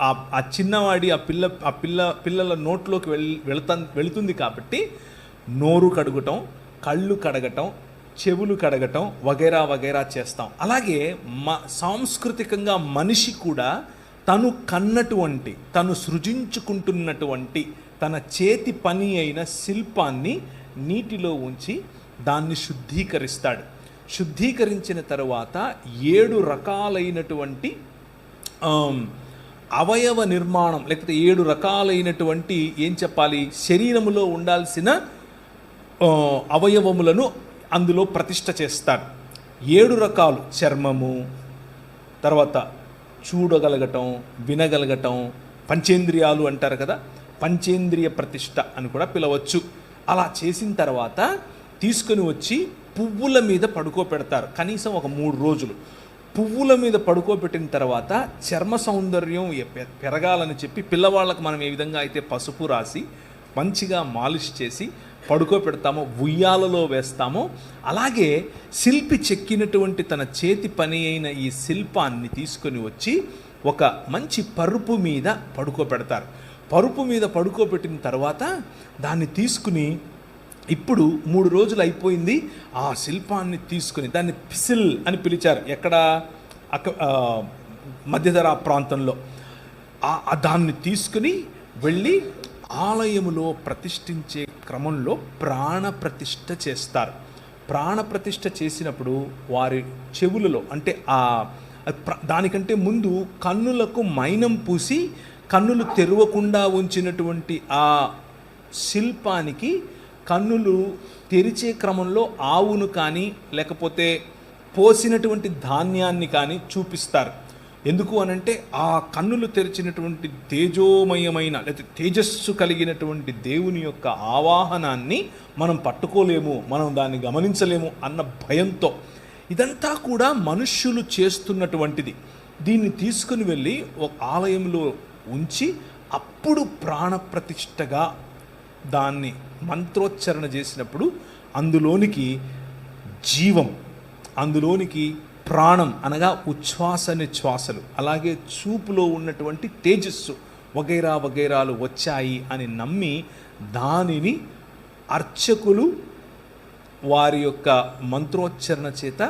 ఆ చిన్నవాడి పిల్లల నోట్లోకి వెళుతుంది కాబట్టి నోరు కడుగటం, కళ్ళు కడగటం, చెవులు కడగటం వగైరా వగైరా చేస్తాం. అలాగే సాంస్కృతికంగా మనిషి కూడా తను కన్నటువంటి, తను సృజించుకుంటున్నటువంటి తన చేతి పని అయిన శిల్పాన్ని నీటిలో ఉంచి దాన్ని శుద్ధీకరిస్తాడు. శుద్ధీకరించిన తరువాత 7 రకాలైనటువంటి అవయవ నిర్మాణం, లేకపోతే 7 రకాలైనటువంటి శరీరములో ఉండాల్సిన అవయవములను అందులో ప్రతిష్ఠ చేస్తాడు. 7 రకాలు: చర్మము, తర్వాత చూడగలగటం, వినగలగటం, పంచేంద్రియాలు అంటారు కదా, పంచేంద్రియ ప్రతిష్ఠ అని కూడా పిలవచ్చు. అలా చేసిన తర్వాత తీసుకొని వచ్చి పువ్వుల మీద పడుకోబెడతారు. కనీసం ఒక 3 రోజులు పువ్వుల మీద పడుకోబెట్టిన తర్వాత చర్మ సౌందర్యం పెరగాలని చెప్పి పిల్లవాళ్ళకు మనం ఏ విధంగా అయితే పసుపు రాసి మంచిగా మాలిష్ చేసి పడుకోబెడతామో, ఉయ్యాలలో వేస్తామో, అలాగే శిల్పి చెక్కినటువంటి తన చేతి పని అయిన ఈ శిల్పాన్ని తీసుకొని వచ్చి ఒక మంచి పరుపు మీద పడుకోబెడతారు. పరుపు మీద పడుకోబెట్టిన తర్వాత దాన్ని తీసుకుని, ఇప్పుడు 3 రోజులు అయిపోయింది, ఆ శిల్పాన్ని తీసుకుని, దాన్ని పిసిల్ అని పిలిచారు ఎక్కడ, మధ్యధరా ప్రాంతంలో. దాన్ని తీసుకుని వెళ్ళి ఆలయములో ప్రతిష్ఠించే క్రమంలో ప్రాణప్రతిష్ఠ చేస్తారు. ప్రాణప్రతిష్ఠ చేసినప్పుడు వారి చెవులలో, అంటే దానికంటే ముందు కన్నులకు మైనం పూసి కన్నులు తెరవకుండా ఉంచినటువంటి ఆ శిల్పానికి కన్నులు తెరిచే క్రమంలో ఆవును కానీ లేకపోతే పోసినటువంటి ధాన్యాన్ని కానీ చూపిస్తారు. ఎందుకు అనంటే ఆ కన్నులు తెరిచినటువంటి తేజోమయమైన లేదా తేజస్సు కలిగినటువంటి దేవుని యొక్క ఆవాహనాన్ని మనం పట్టుకోలేము, మనం దాన్ని గమనించలేము అన్న భయంతో. ఇదంతా కూడా మనుష్యులు చేస్తున్నటువంటిది. దీన్ని తీసుకుని వెళ్ళి ఒక ఆలయంలో ఉంచి అప్పుడు ప్రాణప్రతిష్ఠగా దాన్ని మంత్రోచ్చరణ చేసినప్పుడు అందులోనికి జీవం, అందులోనికి ప్రాణం అనగా ఉచ్ఛ్వాస నిశ్వాసలు, అలాగే చూపులో ఉన్నటువంటి తేజస్సు వగైరా వగైరాలు వచ్చాయి అని నమ్మి దానిని అర్చకులు వారి యొక్క మంత్రోచ్చరణ చేత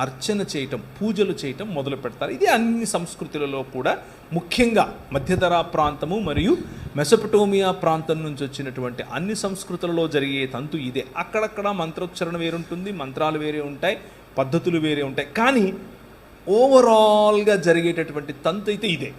అర్చన చేయటం, పూజలు చేయటం మొదలు పెడతారు. ఇది అన్ని సంస్కృతులలో కూడా, ముఖ్యంగా మధ్యధరా ప్రాంతము మరియు మెసొపటోమియా ప్రాంతం నుంచి వచ్చినటువంటి అన్ని సంస్కృతులలో జరిగే తంతు ఇదే. అక్కడక్కడ మంత్రోచ్చరణ వేరుంటుంది, మంత్రాలు వేరే ఉంటాయి, పద్ధతులు వేరే ఉంటాయి, కానీ ఓవరాల్గా జరిగేటటువంటి తంతు అయితే ఇదే.